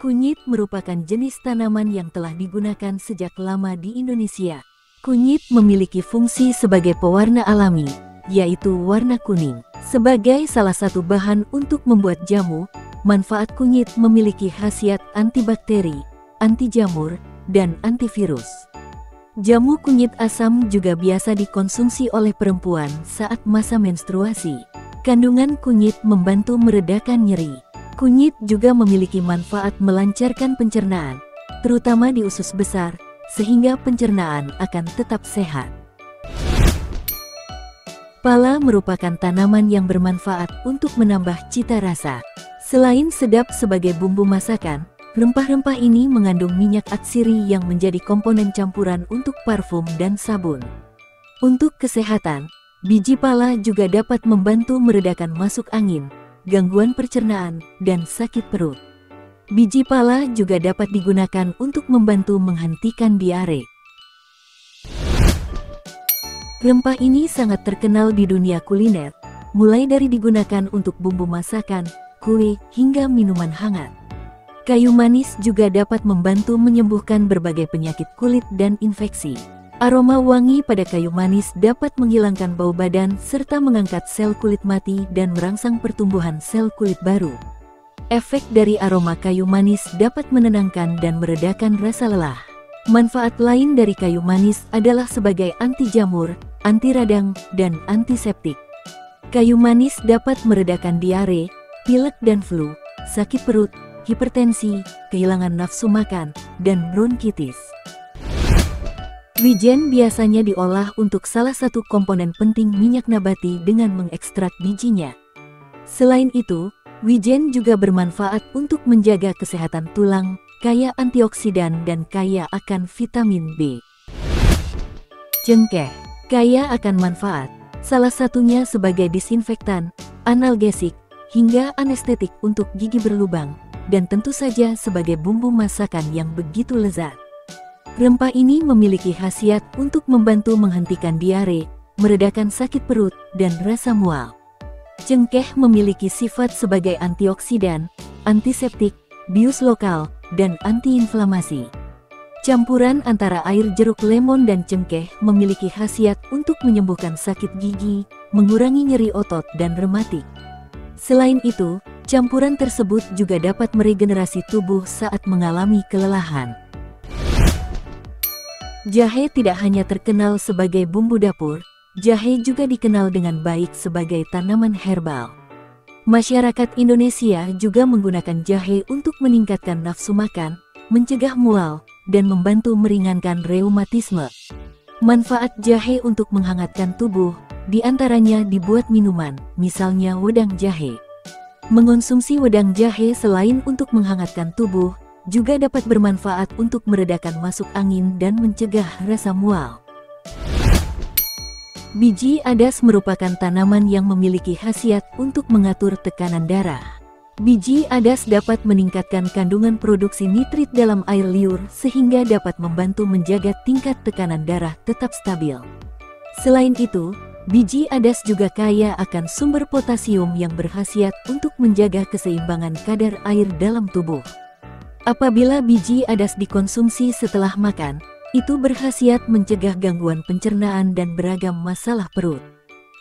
Kunyit merupakan jenis tanaman yang telah digunakan sejak lama di Indonesia. Kunyit memiliki fungsi sebagai pewarna alami, yaitu warna kuning. Sebagai salah satu bahan untuk membuat jamu, manfaat kunyit memiliki khasiat antibakteri, anti jamur, dan antivirus. Jamu kunyit asam juga biasa dikonsumsi oleh perempuan saat masa menstruasi. Kandungan kunyit membantu meredakan nyeri. Kunyit juga memiliki manfaat melancarkan pencernaan, terutama di usus besar, sehingga pencernaan akan tetap sehat. Pala merupakan tanaman yang bermanfaat untuk menambah cita rasa. Selain sedap sebagai bumbu masakan, rempah-rempah ini mengandung minyak atsiri yang menjadi komponen campuran untuk parfum dan sabun. Untuk kesehatan, biji pala juga dapat membantu meredakan masuk angin, gangguan pencernaan, dan sakit perut. Biji pala juga dapat digunakan untuk membantu menghentikan diare. Rempah ini sangat terkenal di dunia kuliner, mulai dari digunakan untuk bumbu masakan, kue, hingga minuman hangat. Kayu manis juga dapat membantu menyembuhkan berbagai penyakit kulit dan infeksi. Aroma wangi pada kayu manis dapat menghilangkan bau badan serta mengangkat sel kulit mati dan merangsang pertumbuhan sel kulit baru. Efek dari aroma kayu manis dapat menenangkan dan meredakan rasa lelah. Manfaat lain dari kayu manis adalah sebagai anti jamur, anti radang, dan antiseptik. Kayu manis dapat meredakan diare, pilek dan flu, sakit perut, hipertensi, kehilangan nafsu makan, dan bronkitis. Wijen biasanya diolah untuk salah satu komponen penting minyak nabati dengan mengekstrak bijinya. Selain itu, wijen juga bermanfaat untuk menjaga kesehatan tulang, kaya antioksidan dan kaya akan vitamin B. Cengkeh, kaya akan manfaat, salah satunya sebagai disinfektan, analgesik, hingga anestetik untuk gigi berlubang, dan tentu saja sebagai bumbu masakan yang begitu lezat. Rempah ini memiliki khasiat untuk membantu menghentikan diare, meredakan sakit perut, dan rasa mual. Cengkeh memiliki sifat sebagai antioksidan, antiseptik, bius lokal, dan antiinflamasi. Campuran antara air jeruk lemon dan cengkeh memiliki khasiat untuk menyembuhkan sakit gigi, mengurangi nyeri otot dan rematik. Selain itu, campuran tersebut juga dapat meregenerasi tubuh saat mengalami kelelahan. Jahe tidak hanya terkenal sebagai bumbu dapur, jahe juga dikenal dengan baik sebagai tanaman herbal. Masyarakat Indonesia juga menggunakan jahe untuk meningkatkan nafsu makan, mencegah mual, dan membantu meringankan reumatisme. Manfaat jahe untuk menghangatkan tubuh, diantaranya dibuat minuman, misalnya wedang jahe. Mengonsumsi wedang jahe selain untuk menghangatkan tubuh, juga dapat bermanfaat untuk meredakan masuk angin dan mencegah rasa mual. Biji adas merupakan tanaman yang memiliki khasiat untuk mengatur tekanan darah. Biji adas dapat meningkatkan kandungan produksi nitrit dalam air liur sehingga dapat membantu menjaga tingkat tekanan darah tetap stabil. Selain itu, biji adas juga kaya akan sumber potasium yang berkhasiat untuk menjaga keseimbangan kadar air dalam tubuh. Apabila biji adas dikonsumsi setelah makan, itu berkhasiat mencegah gangguan pencernaan dan beragam masalah perut.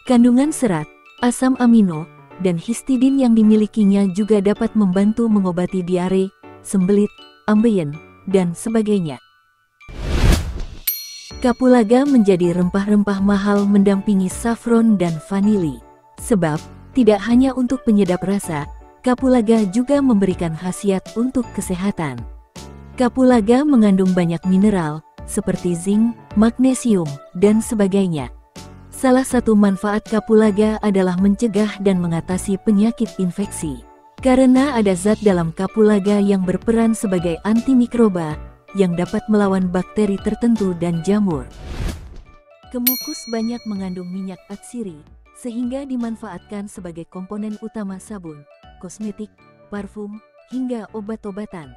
Kandungan serat, asam amino, dan histidin yang dimilikinya juga dapat membantu mengobati diare, sembelit, ambeien, dan sebagainya. Kapulaga menjadi rempah-rempah mahal mendampingi saffron dan vanili. Sebab, tidak hanya untuk penyedap rasa, kapulaga juga memberikan khasiat untuk kesehatan. Kapulaga mengandung banyak mineral, seperti zinc, magnesium, dan sebagainya. Salah satu manfaat kapulaga adalah mencegah dan mengatasi penyakit infeksi. Karena ada zat dalam kapulaga yang berperan sebagai antimikroba, yang dapat melawan bakteri tertentu dan jamur. Kemukus banyak mengandung minyak atsiri, sehingga dimanfaatkan sebagai komponen utama sabun, kosmetik, parfum, hingga obat-obatan.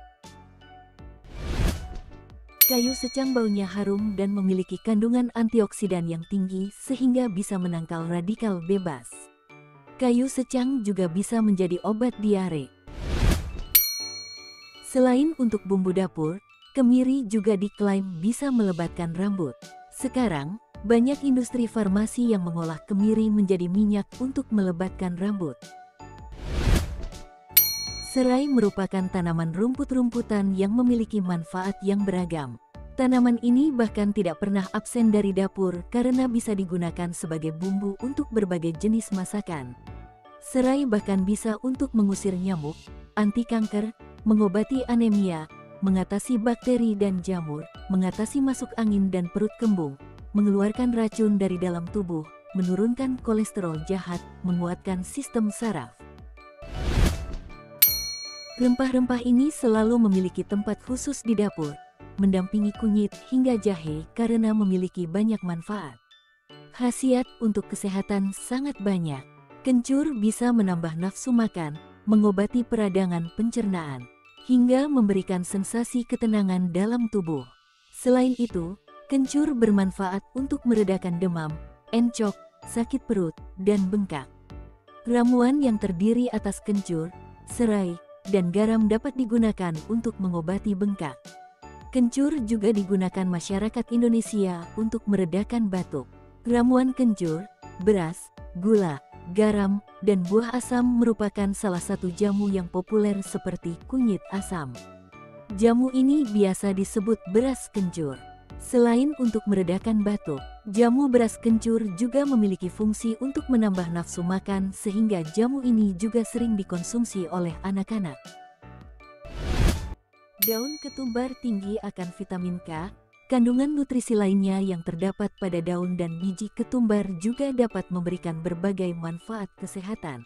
Kayu secang baunya harum dan memiliki kandungan antioksidan yang tinggi sehingga bisa menangkal radikal bebas. Kayu secang juga bisa menjadi obat diare. Selain untuk bumbu dapur, kemiri juga diklaim bisa melebatkan rambut. Sekarang, banyak industri farmasi yang mengolah kemiri menjadi minyak untuk melebatkan rambut. Serai merupakan tanaman rumput-rumputan yang memiliki manfaat yang beragam. Tanaman ini bahkan tidak pernah absen dari dapur karena bisa digunakan sebagai bumbu untuk berbagai jenis masakan. Serai bahkan bisa untuk mengusir nyamuk, anti kanker, mengobati anemia, mengatasi bakteri dan jamur, mengatasi masuk angin dan perut kembung, mengeluarkan racun dari dalam tubuh, menurunkan kolesterol jahat, menguatkan sistem saraf. Rempah-rempah ini selalu memiliki tempat khusus di dapur, mendampingi kunyit hingga jahe karena memiliki banyak manfaat. Khasiat untuk kesehatan sangat banyak. Kencur bisa menambah nafsu makan, mengobati peradangan pencernaan, hingga memberikan sensasi ketenangan dalam tubuh. Selain itu, kencur bermanfaat untuk meredakan demam, encok, sakit perut, dan bengkak. Ramuan yang terdiri atas kencur, serai, dan garam dapat digunakan untuk mengobati bengkak. Kencur juga digunakan masyarakat Indonesia untuk meredakan batuk. Ramuan kencur, beras, gula, garam, dan buah asam merupakan salah satu jamu yang populer seperti kunyit asam. Jamu ini biasa disebut beras kencur. Selain untuk meredakan batuk, jamu beras kencur juga memiliki fungsi untuk menambah nafsu makan sehingga jamu ini juga sering dikonsumsi oleh anak-anak. Daun ketumbar tinggi akan vitamin K. Kandungan nutrisi lainnya yang terdapat pada daun dan biji ketumbar juga dapat memberikan berbagai manfaat kesehatan.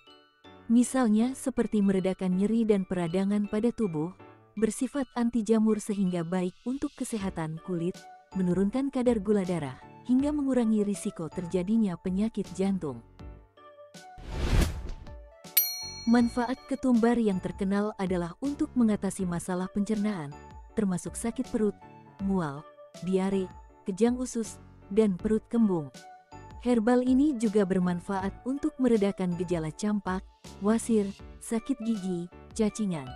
Misalnya seperti meredakan nyeri dan peradangan pada tubuh, bersifat anti jamur sehingga baik untuk kesehatan kulit, menurunkan kadar gula darah, hingga mengurangi risiko terjadinya penyakit jantung. Manfaat ketumbar yang terkenal adalah untuk mengatasi masalah pencernaan, termasuk sakit perut, mual, diare, kejang usus, dan perut kembung. Herbal ini juga bermanfaat untuk meredakan gejala campak, wasir, sakit gigi, cacingan,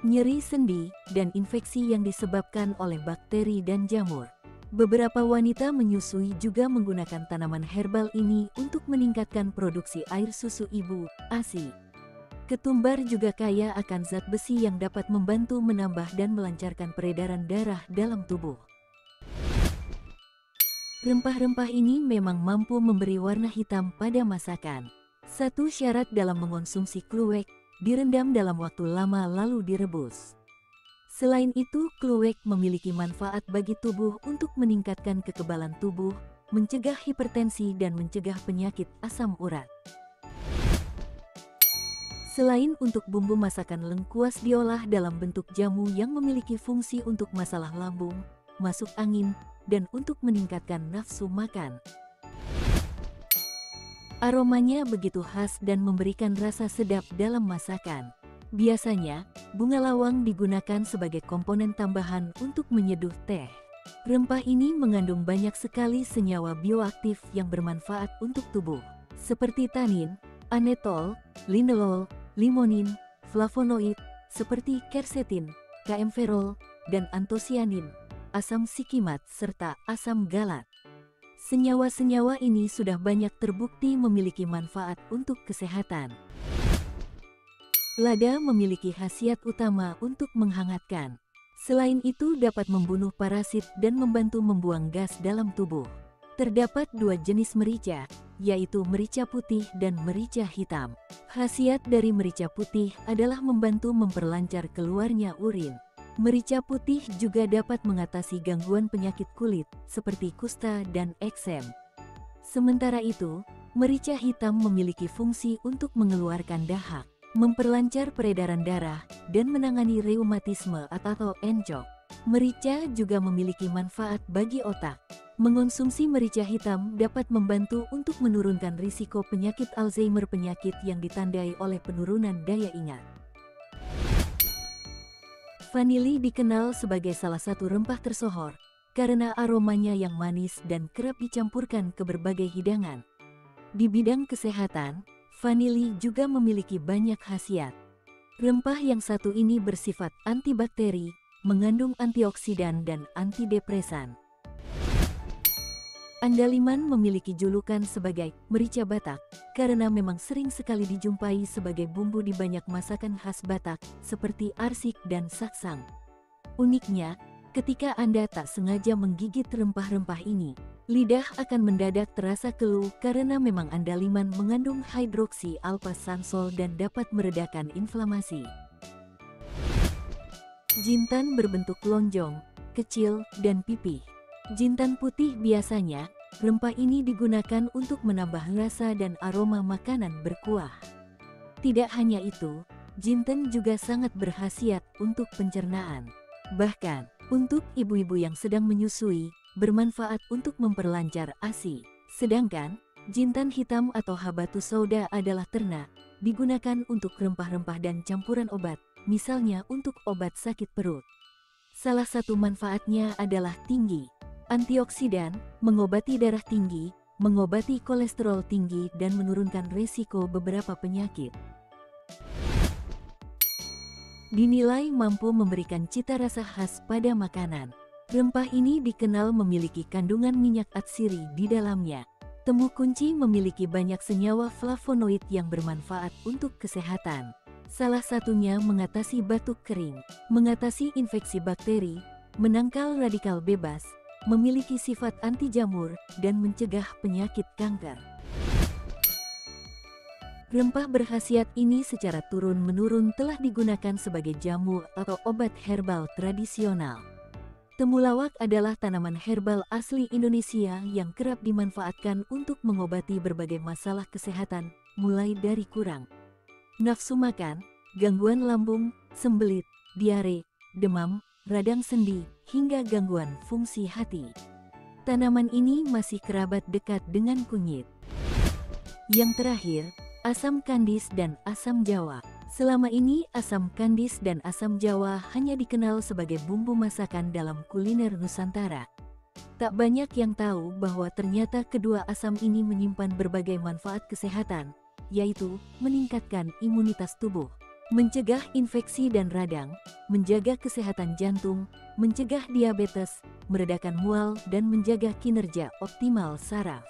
nyeri sendi, dan infeksi yang disebabkan oleh bakteri dan jamur. Beberapa wanita menyusui juga menggunakan tanaman herbal ini untuk meningkatkan produksi air susu ibu, ASI. Ketumbar juga kaya akan zat besi yang dapat membantu menambah dan melancarkan peredaran darah dalam tubuh. Rempah-rempah ini memang mampu memberi warna hitam pada masakan. Satu syarat dalam mengonsumsi kluwek, direndam dalam waktu lama lalu direbus. Selain itu, kluwek memiliki manfaat bagi tubuh untuk meningkatkan kekebalan tubuh, mencegah hipertensi dan mencegah penyakit asam urat. Selain untuk bumbu masakan, lengkuas diolah dalam bentuk jamu yang memiliki fungsi untuk masalah lambung, masuk angin, dan untuk meningkatkan nafsu makan. Aromanya begitu khas dan memberikan rasa sedap dalam masakan. Biasanya, bunga lawang digunakan sebagai komponen tambahan untuk menyeduh teh. Rempah ini mengandung banyak sekali senyawa bioaktif yang bermanfaat untuk tubuh, seperti tanin, anetol, linalol, limonin, flavonoid, seperti quercetin, kaempferol, dan antosianin, asam sikimat, serta asam galat. Senyawa-senyawa ini sudah banyak terbukti memiliki manfaat untuk kesehatan. Lada memiliki khasiat utama untuk menghangatkan. Selain itu dapat membunuh parasit dan membantu membuang gas dalam tubuh. Terdapat dua jenis merica, yaitu merica putih dan merica hitam. Khasiat dari merica putih adalah membantu memperlancar keluarnya urin. Merica putih juga dapat mengatasi gangguan penyakit kulit seperti kusta dan eksem. Sementara itu, merica hitam memiliki fungsi untuk mengeluarkan dahak, memperlancar peredaran darah, dan menangani reumatisme atau encok. Merica juga memiliki manfaat bagi otak. Mengonsumsi merica hitam dapat membantu untuk menurunkan risiko penyakit Alzheimer, penyakit yang ditandai oleh penurunan daya ingat. Vanili dikenal sebagai salah satu rempah tersohor karena aromanya yang manis dan kerap dicampurkan ke berbagai hidangan. Di bidang kesehatan, vanili juga memiliki banyak khasiat. Rempah yang satu ini bersifat antibakteri, mengandung antioksidan dan antidepresan. Andaliman memiliki julukan sebagai merica Batak karena memang sering sekali dijumpai sebagai bumbu di banyak masakan khas Batak seperti arsik dan saksang. Uniknya, ketika Anda tak sengaja menggigit rempah-rempah ini, lidah akan mendadak terasa keluh karena memang andaliman mengandung hidroksi alpha-sansol dan dapat meredakan inflamasi. Jintan berbentuk lonjong, kecil, dan pipih. Jintan putih biasanya, rempah ini digunakan untuk menambah rasa dan aroma makanan berkuah. Tidak hanya itu, jintan juga sangat berkhasiat untuk pencernaan. Bahkan, untuk ibu-ibu yang sedang menyusui, bermanfaat untuk memperlancar ASI. Sedangkan, jintan hitam atau habatus sauda adalah terna, digunakan untuk rempah-rempah dan campuran obat, misalnya untuk obat sakit perut. Salah satu manfaatnya adalah tinggi antioksidan, mengobati darah tinggi, mengobati kolesterol tinggi dan menurunkan resiko beberapa penyakit. Dinilai mampu memberikan cita rasa khas pada makanan. Rempah ini dikenal memiliki kandungan minyak atsiri di dalamnya. Temu kunci memiliki banyak senyawa flavonoid yang bermanfaat untuk kesehatan. Salah satunya mengatasi batuk kering, mengatasi infeksi bakteri, menangkal radikal bebas, memiliki sifat anti jamur, dan mencegah penyakit kanker. Rempah berkhasiat ini secara turun-menurun telah digunakan sebagai jamu atau obat herbal tradisional. Temulawak adalah tanaman herbal asli Indonesia yang kerap dimanfaatkan untuk mengobati berbagai masalah kesehatan, mulai dari kurang nafsu makan, gangguan lambung, sembelit, diare, demam, radang sendi, hingga gangguan fungsi hati. Tanaman ini masih kerabat dekat dengan kunyit. Yang terakhir, asam kandis dan asam jawa. Selama ini asam kandis dan asam jawa hanya dikenal sebagai bumbu masakan dalam kuliner Nusantara. Tak banyak yang tahu bahwa ternyata kedua asam ini menyimpan berbagai manfaat kesehatan, yaitu meningkatkan imunitas tubuh, mencegah infeksi dan radang, menjaga kesehatan jantung, mencegah diabetes, meredakan mual dan menjaga kinerja optimal saraf.